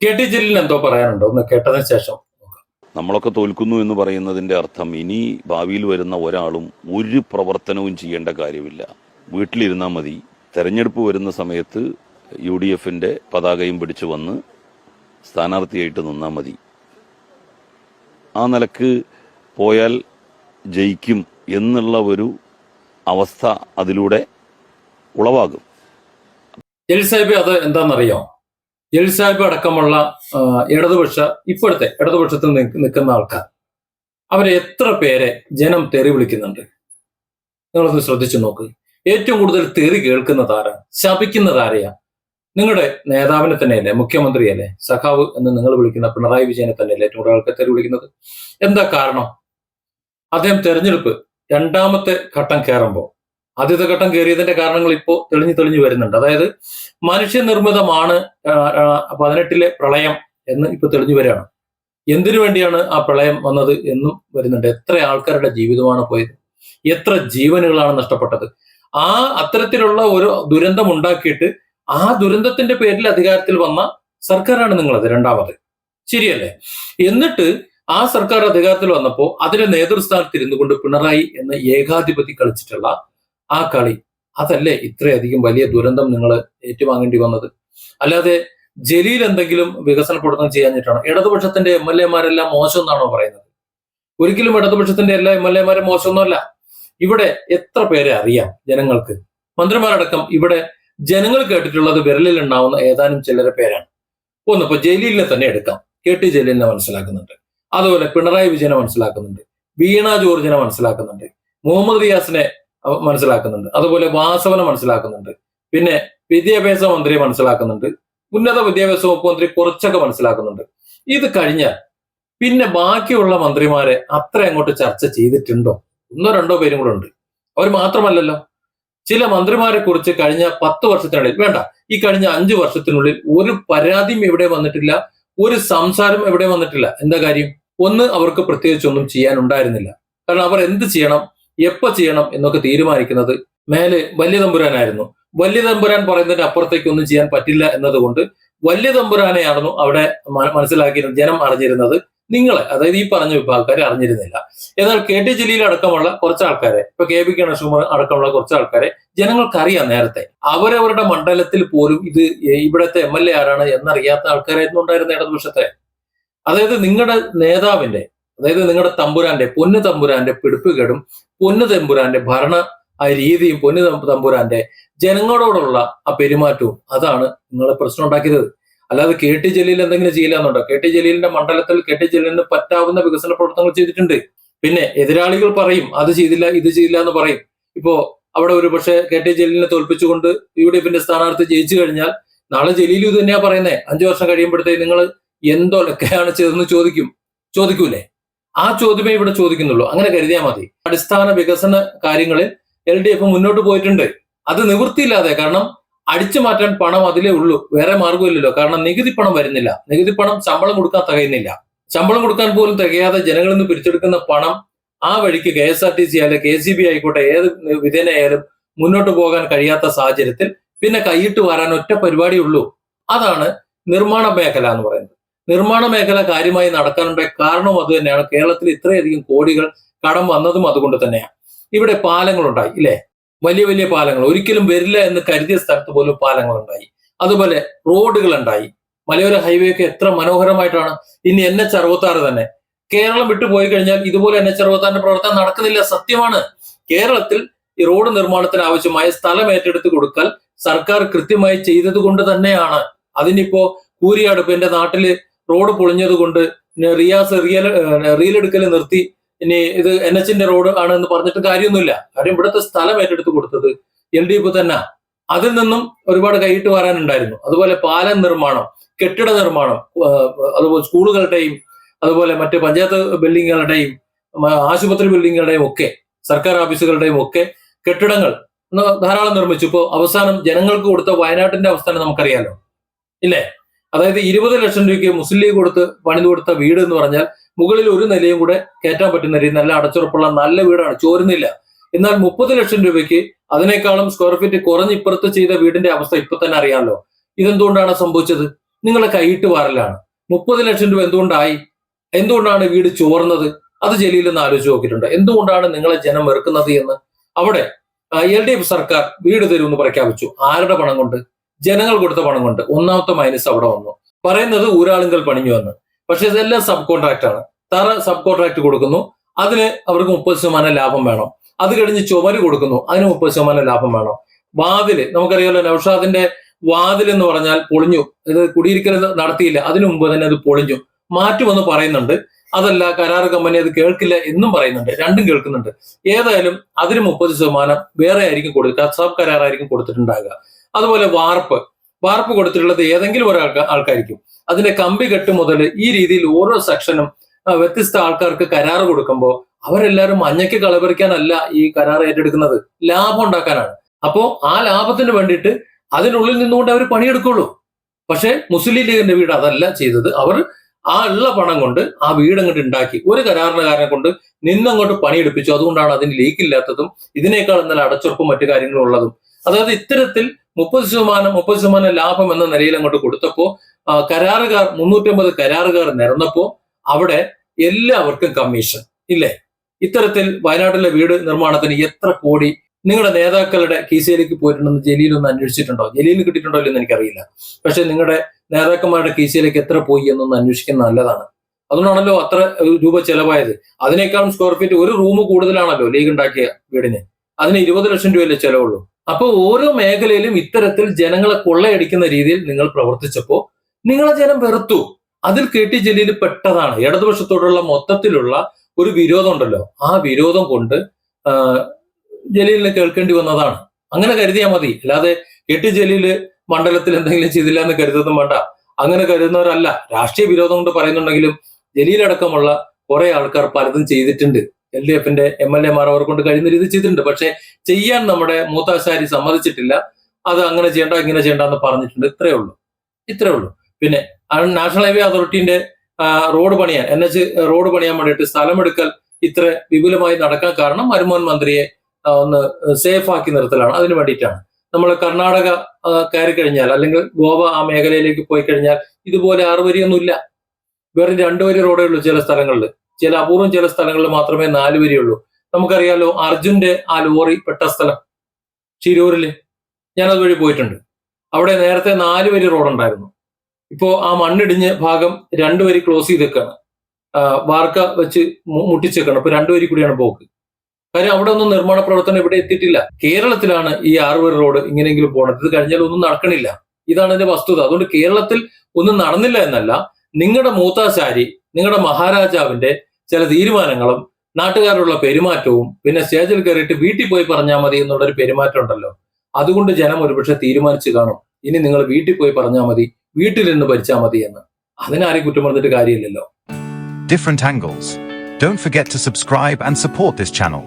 K T ജലീലിന് എന്തോ പറയാനുണ്ടോ? ഒന്ന് കേട്ടതിന് ശേഷം നോക്കാം. നമ്മളൊക്കെ തോൽക്കുന്നു എന്ന് പറയുന്നതിൻ്റെ അർത്ഥം ഇനി ഭാവിയിൽ വരുന്ന ഒരാളും ഒരു പ്രവർത്തനവും ചെയ്യേണ്ട കാര്യമില്ല, വീട്ടിലിരുന്നാൽ മതി. തെരഞ്ഞെടുപ്പ് വരുന്ന സമയത്ത് UDFന്റെ പതാകയും പിടിച്ചു വന്ന് സ്ഥാനാർത്ഥിയായിട്ട് നിന്നാൽ മതി. ആ നിലക്ക് പോയാൽ ജയിക്കും എന്നുള്ള ഒരു അവസ്ഥ അതിലൂടെ ഉളവാകും. ജലീൽ സാഹിബ് അത് എന്താണെന്നറിയാം? ജലീൽ സാഹിബ് അടക്കമുള്ള ഇപ്പോഴത്തെ ഇടതുപക്ഷത്തിൽ നിൽക്കുന്ന ആൾക്കാർ, അവരെ എത്ര പേരെ ജനം തെറി വിളിക്കുന്നുണ്ട്? നിങ്ങളൊന്ന് ശ്രദ്ധിച്ചു നോക്ക്. ഏറ്റവും കൂടുതൽ തെറി കേൾക്കുന്നത് ആരാ? ശപിക്കുന്നത് ആരെയാ? നിങ്ങളുടെ നേതാവിനെ തന്നെയല്ലേ, മുഖ്യമന്ത്രിയല്ലേ, സഖാവ് എന്ന് നിങ്ങൾ വിളിക്കുന്ന പിണറായി വിജയനെ തന്നെയല്ലേ ഏറ്റവും കൂടുതൽ ആൾക്കാർ തെറി വിളിക്കുന്നത്? എന്താ കാരണം? അദ്ദേഹം തെരഞ്ഞെടുപ്പ് രണ്ടാമത്തെ ഘട്ടം കയറുമ്പോൾ, ആദ്യത്തെ ഘട്ടം കയറിയതിന്റെ കാരണങ്ങൾ ഇപ്പോൾ തെളിഞ്ഞു വരുന്നുണ്ട്. അതായത് മനുഷ്യനിർമ്മിതമാണ് 18 പ്രളയം എന്ന് ഇപ്പൊ തെളിഞ്ഞു വരികയാണ്. എന്തിനു വേണ്ടിയാണ് ആ പ്രളയം വന്നത് എന്നും വരുന്നുണ്ട്. എത്ര ആൾക്കാരുടെ ജീവിതമാണ് പോയത്, എത്ര ജീവനുകളാണ് നഷ്ടപ്പെട്ടത്. അത്തരത്തിലുള്ള ഒരു ദുരന്തം ഉണ്ടാക്കിയിട്ട് ആ ദുരന്തത്തിന്റെ പേരിൽ അധികാരത്തിൽ വന്ന സർക്കാരാണ് നിങ്ങളത് രണ്ടാമത്, ശരിയല്ലേ? എന്നിട്ട് ആ സർക്കാർ അധികാരത്തിൽ വന്നപ്പോൾ അതിന്റെ നേതൃസ്ഥാനത്ത് ഇരുന്നു കൊണ്ട് പിണറായി എന്ന ഏകാധിപതി കളിച്ചിട്ടുള്ള ആ കളി, അതല്ലേ ഇത്രയധികം വലിയ ദുരന്തം നിങ്ങൾ ഏറ്റുവാങ്ങേണ്ടി വന്നത്? അല്ലാതെ ജലീൽ എന്തെങ്കിലും വികസന പ്രവർത്തനം ചെയ്യാഞ്ഞിട്ടാണോ? ഇടതുപക്ഷത്തിന്റെ MLA-മാരെല്ലാം മോശം എന്നാണോ പറയുന്നത്? ഒരിക്കലും ഇടതുപക്ഷത്തിന്റെ എല്ലാ MLA-മാരും മോശമൊന്നുമല്ല. ഇവിടെ എത്ര പേരെ അറിയാം ജനങ്ങൾക്ക്? മന്ത്രിമാരടക്കം ഇവിടെ ജനങ്ങൾ കേട്ടിട്ടുള്ളത് വിരലിൽ ഉണ്ടാവുന്ന ഏതാനും ചിലരെ പേരാണ്. ഇപ്പൊ ജലീലിനെ തന്നെ എടുക്കാം. KT ജലീലിനെ മനസ്സിലാക്കുന്നുണ്ട്, അതുപോലെ പിണറായി വിജയനെ മനസ്സിലാക്കുന്നുണ്ട്, വീണ ജോർജിനെ മനസ്സിലാക്കുന്നുണ്ട്, മുഹമ്മദ് റിയാസിനെ മനസ്സിലാക്കുന്നുണ്ട്, അതുപോലെ വാസവനെ മനസ്സിലാക്കുന്നുണ്ട്, പിന്നെ വിദ്യാഭ്യാസ മന്ത്രിയെ മനസ്സിലാക്കുന്നുണ്ട്, ഉന്നത വിദ്യാഭ്യാസ വകുപ്പ് മന്ത്രി കുറച്ചൊക്കെ മനസ്സിലാക്കുന്നുണ്ട്. ഇത് കഴിഞ്ഞാൽ പിന്നെ ബാക്കിയുള്ള മന്ത്രിമാരെ അത്ര അങ്ങോട്ട് ചർച്ച ചെയ്തിട്ടുണ്ടോ? 1-2 പേരും കൂടെ ഉണ്ട്. അവർ മാത്രമല്ലല്ലോ, ചില മന്ത്രിമാരെ കുറിച്ച് കഴിഞ്ഞ 10 വർഷത്തിനുള്ളിൽ, വേണ്ട, ഈ കഴിഞ്ഞ 5 വർഷത്തിനുള്ളിൽ ഒരു പരാതിയും എവിടെ വന്നിട്ടില്ല, ഒരു സംസാരം എവിടെ വന്നിട്ടില്ല. എന്താ കാര്യം? ഒന്ന്, അവർക്ക് പ്രത്യേകിച്ചൊന്നും ചെയ്യാനുണ്ടായിരുന്നില്ല. കാരണം അവർ എന്ത് ചെയ്യണം, എപ്പോ ചെയ്യണം എന്നൊക്കെ തീരുമാനിക്കുന്നത് മേലെ വലിയ തമ്പുരാനായിരുന്നു. വലിയ തമ്പുരാൻ പറയുന്നതിന്റെ അപ്പുറത്തേക്ക് ഒന്നും ചെയ്യാൻ പറ്റില്ല എന്നതുകൊണ്ട് വലിയ തമ്പുരാനെയായിരുന്നു അവിടെ മനസ്സിലാക്കിയിരുന്നത്, ജനം അറിഞ്ഞിരുന്നത്. നിങ്ങളെ, അതായത് ഈ പറഞ്ഞ വിഭാഗക്കാരെ അറിഞ്ഞിരുന്നില്ല. എന്നാൽ KT ജലീൽ അടക്കമുള്ള കുറച്ച് ആൾക്കാരെ, ഇപ്പൊ KB ഗണേഷ്കുമാർ അടക്കമുള്ള കുറച്ച് ആൾക്കാരെ ജനങ്ങൾക്കറിയാം നേരത്തെ. അവരവരുടെ മണ്ഡലത്തിൽ പോലും ഇത് ഇവിടുത്തെ MLA ആരാണ് എന്നറിയാത്ത ആൾക്കാരായിരുന്നു ഉണ്ടായിരുന്ന ഇടതുപക്ഷത്തെ. അതായത് നിങ്ങളുടെ നേതാവിന്റെ, അതായത് നിങ്ങളുടെ തമ്പുരാന്റെ, പൊന്നു തമ്പുരാന്റെ പിടിപ്പുകേടും പൊന്നു തമ്പുരാന്റെ ഭരണ രീതിയും പൊന്നു തമ്പുരാന്റെ ജനങ്ങളോടുള്ള ആ പെരുമാറ്റവും അതാണ് നിങ്ങളെ പ്രശ്നം ഉണ്ടാക്കിയത്. അല്ലാതെ KT ജലീൽ എന്തെങ്കിലും ചെയ്യില്ല എന്നുണ്ടോ? KT ജലീലിന്റെ മണ്ഡലത്തിൽ KT ജലീലിന് പറ്റാവുന്ന വികസന പ്രവർത്തനങ്ങൾ ചെയ്തിട്ടുണ്ട്. പിന്നെ എതിരാളികൾ പറയും അത് ചെയ്തില്ല ഇത് ചെയ്തില്ല എന്ന് പറയും. ഇപ്പോ അവിടെ ഒരു പക്ഷേ KT ജലീലിനെ തോൽപ്പിച്ചുകൊണ്ട് UDFന്റെ സ്ഥാനാർത്ഥി ജയിച്ചു കഴിഞ്ഞാൽ നാളെ ജലീൽ ഇത് തന്നെയാ പറയുന്നേ, 5 വർഷം കഴിയുമ്പോഴത്തേക്ക് നിങ്ങൾ എന്തൊക്കെയാണ് ചെയ്തെന്ന് ചോദിക്കൂലേ? ആ ചോദ്യമേ ഇവിടെ ചോദിക്കുന്നുള്ളൂ. അങ്ങനെ കരുതിയാൽ മതി. അടിസ്ഥാന വികസന കാര്യങ്ങളിൽ LDF മുന്നോട്ട് പോയിട്ടുണ്ട്. അത് നിവൃത്തിയില്ലാതെ, കാരണം അടിച്ചു മാറ്റാൻ പണം അതിലേ ഉള്ളൂ, വേറെ മാർഗമില്ലല്ലോ. കാരണം നികുതി പണം വരുന്നില്ല, നികുതി പണം ശമ്പളം കൊടുക്കാൻ തികയുന്നില്ല. ശമ്പളം കൊടുക്കാൻ പോലും തികയാതെ ജനങ്ങളിൽ നിന്ന് പിരിച്ചെടുക്കുന്ന പണം ആ വഴിക്ക് KSRTC ആയാലും KCB ആയിക്കോട്ടെ, ഏത് വിധേനയായാലും മുന്നോട്ട് പോകാൻ കഴിയാത്ത സാഹചര്യത്തിൽ പിന്നെ കൈയിട്ട് വരാൻ ഒറ്റ പരിപാടിയുള്ളൂ. അതാണ് നിർമ്മാണ മേഖല എന്ന് പറയുന്നത്. നിർമ്മാണ മേഖല കാര്യമായി നടക്കാനുണ്ടായ കാരണവും അത് തന്നെയാണ്. കേരളത്തിൽ ഇത്രയധികം കോടികൾ കടം വന്നതും അതുകൊണ്ട് തന്നെയാണ്. ഇവിടെ പാലങ്ങളുണ്ടായി, ഇല്ലേ? വലിയ വലിയ പാലങ്ങൾ, ഒരിക്കലും വരില്ല എന്ന് കരുതിയ സ്ഥലത്ത് പോലും പാലങ്ങളുണ്ടായി. അതുപോലെ റോഡുകൾ ഉണ്ടായി. മലയോര ഹൈവേ ഒക്കെ എത്ര മനോഹരമായിട്ടാണ്. ഇനി NH66 തന്നെ കേരളം വിട്ടു പോയി കഴിഞ്ഞാൽ ഇതുപോലെ NH66 പ്രവർത്തനം നടക്കുന്നില്ല. സത്യമാണ്. കേരളത്തിൽ ഈ റോഡ് നിർമ്മാണത്തിന് ആവശ്യമായ സ്ഥലം ഏറ്റെടുത്ത് കൊടുക്കൽ സർക്കാർ കൃത്യമായി ചെയ്തത് കൊണ്ട് തന്നെയാണ്. അതിനിപ്പോ കൂരിയാടുപ്പ്, എന്റെ നാട്ടില് റോഡ് പൊളിഞ്ഞത് കൊണ്ട് റിയാസ് റീലെടുക്കൽ നിർത്തി, ഇനി ഇത് NHന്റെ റോഡ് ആണ് എന്ന് പറഞ്ഞിട്ട് കാര്യമൊന്നുമില്ല. കാര്യം ഇവിടുത്തെ സ്ഥലം ഏറ്റെടുത്ത് കൊടുത്തത് LDF തന്നെ. അതിൽ നിന്നും ഒരുപാട് കൈയിട്ട് വരാനുണ്ടായിരുന്നു. അതുപോലെ പാലം നിർമ്മാണം, കെട്ടിട നിർമ്മാണം, അതുപോലെ സ്കൂളുകളുടെയും അതുപോലെ മറ്റ് പഞ്ചായത്ത് ബിൽഡിങ്ങുകളുടെയും ആശുപത്രി ബിൽഡിങ്ങുകളുടെയും ഒക്കെ സർക്കാർ ഓഫീസുകളുടെയും ഒക്കെ കെട്ടിടങ്ങൾ ധാരാളം നിർമ്മിച്ചു. ഇപ്പോൾ അവസാനം ജനങ്ങൾക്ക് കൊടുത്ത വയനാട്ടിന്റെ അവസ്ഥ നമുക്കറിയാലോ, ഇല്ലേ? അതായത് 20 ലക്ഷം രൂപയ്ക്ക് മുസ്ലിം ലീഗ് പണിതു കൊടുത്ത വീട് എന്ന് പറഞ്ഞാൽ മുകളിൽ ഒരു നിലയും കൂടെ കയറ്റാൻ പറ്റുന്ന രീതി, നല്ല അടച്ചുറപ്പുള്ള നല്ല വീടാണ്, ചോരുന്നില്ല. എന്നാൽ 30 ലക്ഷം രൂപയ്ക്ക് അതിനേക്കാളും സ്ക്വയർ ഫീറ്റ് കുറഞ്ഞ് ഇപ്പുറത്ത് ചെയ്ത വീടിന്റെ അവസ്ഥ ഇപ്പൊ തന്നെ അറിയാമല്ലോ. ഇതെന്തുകൊണ്ടാണ് സംഭവിച്ചത്? നിങ്ങളെ കൈയിട്ട് വാറലാണ്. 30 ലക്ഷം രൂപ എന്തുകൊണ്ടാണ് വീട് ചോർന്നത്? അത് ജലീൽ ഒന്ന് ആലോചിച്ച് നോക്കിയിട്ടുണ്ട്. എന്തുകൊണ്ടാണ് നിങ്ങളെ ജനം വെറുക്കുന്നത് എന്ന്? അവിടെ LDF സർക്കാർ വീട് തരുമെന്ന് പ്രഖ്യാപിച്ചു. ആരുടെ പണം കൊണ്ട്? ജനങ്ങൾ കൊടുത്ത പണം കൊണ്ട്. ഒന്നാമത്തെ മൈനസ് അവിടെ വന്നു. പറയുന്നത് ഊരാളുങ്കൽ പണിഞ്ഞു വന്ന്. പക്ഷെ ഇതെല്ലാം സബ് കോൺട്രാക്ട് ആണ്. തറ സബ് കോൺട്രാക്ട് കൊടുക്കുന്നു, അതിന് അവർക്ക് 30% ലാഭം വേണം. അത് കഴിഞ്ഞ് ചുമര് കൊടുക്കുന്നു, അതിന് 30% ലാഭം വേണം. വാതില് നമുക്കറിയാലോ, നൗഷാദിന്റെ വാതിൽ എന്ന് പറഞ്ഞാൽ പൊളിഞ്ഞു. ഇത് കുടിയിരിക്കൽ നടത്തിയില്ല, അതിനു മുമ്പ് തന്നെ അത് പൊളിഞ്ഞു. മാറ്റുമെന്ന് പറയുന്നുണ്ട്. അതല്ല, കരാർ കമ്പനി അത് കേൾക്കില്ല എന്നും പറയുന്നുണ്ട്. രണ്ടും കേൾക്കുന്നുണ്ട്. ഏതായാലും അതിന് 30% വേറെ ആയിരിക്കും കൊടുക്കുക, സബ് കരാറായിരിക്കും കൊടുത്തിട്ടുണ്ടാകുക. അതുപോലെ വാർപ്പ് കൊടുത്തിട്ടുള്ളത് ഏതെങ്കിലും ആൾക്കായിരിക്കും. അതിന്റെ കമ്പി കെട്ട് മുതൽ ഈ രീതിയിൽ ഓരോ സെക്ഷനും വ്യത്യസ്ത ആൾക്കാർക്ക് കരാർ കൊടുക്കുമ്പോൾ അവരെല്ലാവരും മഞ്ഞയ്ക്ക് കളപറിക്കാനല്ല ഈ കരാർ ഏറ്റെടുക്കുന്നത്, ലാഭം ഉണ്ടാക്കാനാണ്. അപ്പോ ആ ലാഭത്തിന് വേണ്ടിയിട്ട് അതിനുള്ളിൽ നിന്നുകൊണ്ട് അവർ പണിയെടുക്കുള്ളൂ. പക്ഷെ മുസ്ലിം ലീഗിന്റെ വീട് അതല്ല ചെയ്തത്. അവർ ആ ഉള്ള പണം കൊണ്ട് ആ വീട് അങ്ങോട്ട് ഉണ്ടാക്കി, ഒരു കരാറിനകാരനെ കൊണ്ട് നിന്നങ്ങോട്ട് പണിയെടുപ്പിച്ചു. അതുകൊണ്ടാണ് അതിന് ലീക്കില്ലാത്തതും ഇതിനേക്കാൾ ഇന്നലെ അടച്ചുറപ്പും മറ്റു കാര്യങ്ങളും ഉള്ളതും. അതായത് ഇത്തരത്തിൽ 30% ലാഭം എന്ന നിലയിൽ അങ്ങോട്ട് കൊടുത്തപ്പോ കരാറുകാർ 350 കരാറുകാർ നിരന്നപ്പോ അവിടെ എല്ലാവർക്കും കമ്മീഷൻ ഇല്ലേ? ഇത്തരത്തിൽ വയനാട്ടിലെ വീട് നിർമ്മാണത്തിന് എത്ര കോടി നിങ്ങളുടെ നേതാക്കളുടെ കീശയിലേക്ക് പോയിട്ടുണ്ടെന്ന് ജലീൽ ഒന്ന് അന്വേഷിച്ചിട്ടുണ്ടോ? ജലീലിന് കിട്ടിയിട്ടുണ്ടോ ഇല്ലെന്ന് എനിക്കറിയില്ല. പക്ഷെ നിങ്ങളുടെ നേതാക്കന്മാരുടെ കീശയിലേക്ക് എത്ര പോയി എന്നൊന്ന് അന്വേഷിക്കുന്നത് നല്ലതാണ്. അതുകൊണ്ടാണല്ലോ അത്ര രൂപ ചെലവായത്. അതിനേക്കാളും സ്ക്വയർ ഫീറ്റ് ഒരു റൂം കൂടുതലാണല്ലോ ലീഗ് ഉണ്ടാക്കിയ വീടിന്. അതിന് 20 ലക്ഷം രൂപയല്ലേ ചെലവുള്ളൂ. അപ്പൊ ഓരോ മേഖലയിലും ഇത്തരത്തിൽ ജനങ്ങളെ കൊള്ളയടിക്കുന്ന രീതിയിൽ നിങ്ങൾ പ്രവർത്തിച്ചപ്പോ നിങ്ങളെ ജനം വെറുത്തു. അതിൽ KT ജലീൽ പെട്ടതാണ്. ഇടതുപക്ഷത്തോടുള്ള മൊത്തത്തിലുള്ള ഒരു വിരോധം ഉണ്ടല്ലോ, ആ വിരോധം കൊണ്ട് ജലീലിനെ കേൾക്കേണ്ടി വന്നതാണ്. അങ്ങനെ കരുതിയാൽ മതി. അല്ലാതെ KT ജലീല് മണ്ഡലത്തിൽ എന്തെങ്കിലും ചെയ്തില്ല എന്ന് കരുതുന്നതും വേണ്ട. അങ്ങനെ കരുതുന്നവരല്ല. രാഷ്ട്രീയ വിരോധം കൊണ്ട് പറയുന്നുണ്ടെങ്കിലും ജലീലടക്കമുള്ള കുറെ ആൾക്കാർ പലതും ചെയ്തിട്ടുണ്ട്. LDFന്റെ MLA മാർ അവർ കൊണ്ട് കഴിയുന്ന രീതി ചെയ്തിട്ടുണ്ട്. പക്ഷെ ചെയ്യാൻ നമ്മുടെ മൂത്താശാരി സമ്മതിച്ചിട്ടില്ല. അത് അങ്ങനെ ചെയ്യണ്ട ഇങ്ങനെ ചെയ്യണ്ട എന്ന് പറഞ്ഞിട്ടുണ്ട്. ഇത്രയേ ഉള്ളൂ. പിന്നെ നാഷണൽ ഹൈവേ അതോറിറ്റിന്റെ റോഡ് പണിയാൻ റോഡ് പണിയാൻ വേണ്ടിയിട്ട് സ്ഥലമെടുക്കൽ ഇത്ര വിപുലമായി നടക്കാൻ കാരണം മരുമോൻ മന്ത്രിയെ ഒന്ന് സേഫ് ആക്കി നിർത്തലാണ്. അതിന് വേണ്ടിയിട്ടാണ്. നമ്മൾ കർണാടക കയറി കഴിഞ്ഞാൽ അല്ലെങ്കിൽ ഗോവ ആ മേഖലയിലേക്ക് പോയി കഴിഞ്ഞാൽ ഇതുപോലെ 6 വരിയൊന്നുമില്ല. വെറും 2 വരി റോഡേ ഉള്ളൂ ചില സ്ഥലങ്ങളിൽ. ചില അപൂർവം ചില സ്ഥലങ്ങളിൽ മാത്രമേ 4 വരിയുള്ളൂ. നമുക്കറിയാലോ അർജുന്റെ ആ ലോറി പെട്ട സ്ഥലം ശിരൂരില്, ഞാനത് വഴി പോയിട്ടുണ്ട്. അവിടെ നേരത്തെ 4 വരി റോഡുണ്ടായിരുന്നു. ഇപ്പോ ആ മണ്ണിടിഞ്ഞ് ഭാഗം 2 വരി ക്ലോസ് ചെയ്തേക്കാണ്. വാർക്ക വെച്ച് മുട്ടിച്ചേക്കാണ്. ഇപ്പൊ 2 വരി കൂടിയാണ് പോക്ക്. കാര്യം അവിടെ ഒന്നും നിർമ്മാണ പ്രവർത്തനം ഇവിടെ എത്തിയിട്ടില്ല. കേരളത്തിലാണ് ഈ 6 വരി റോഡ് ഇങ്ങനെയെങ്കിലും പോകണത്. ഇത് കഴിഞ്ഞാൽ ഒന്നും നടക്കണില്ല. ഇതാണ് എന്റെ വസ്തുത. അതുകൊണ്ട് കേരളത്തിൽ ഒന്നും നടന്നില്ല എന്നല്ല, നിങ്ങളുടെ മൂത്താശാരി, നിങ്ങളുടെ മഹാരാജാവിന്റെ ചില തീരുമാനങ്ങളും നാട്ടുകാരുള്ള പെരുമാറ്റവും പിന്നെ സ്റ്റേജിൽ കയറിയിട്ട് വീട്ടിൽ പോയി പറഞ്ഞാൽ മതി എന്നുള്ളൊരു പെരുമാറ്റം ഉണ്ടല്ലോ, അതുകൊണ്ട് ജനം ഒരുപക്ഷെ തീരുമാനിച്ചു കാണും ഇനി നിങ്ങൾ വീട്ടിൽ പോയി പറഞ്ഞാൽ മതി, വീട്ടിൽ നിന്ന് ഭരിച്ചാൽ മതി എന്ന്. അതിനാരെയും കുറ്റം പറഞ്ഞിട്ട് കാര്യമില്ലല്ലോ. Different angles. Don't forget to subscribe and support this channel.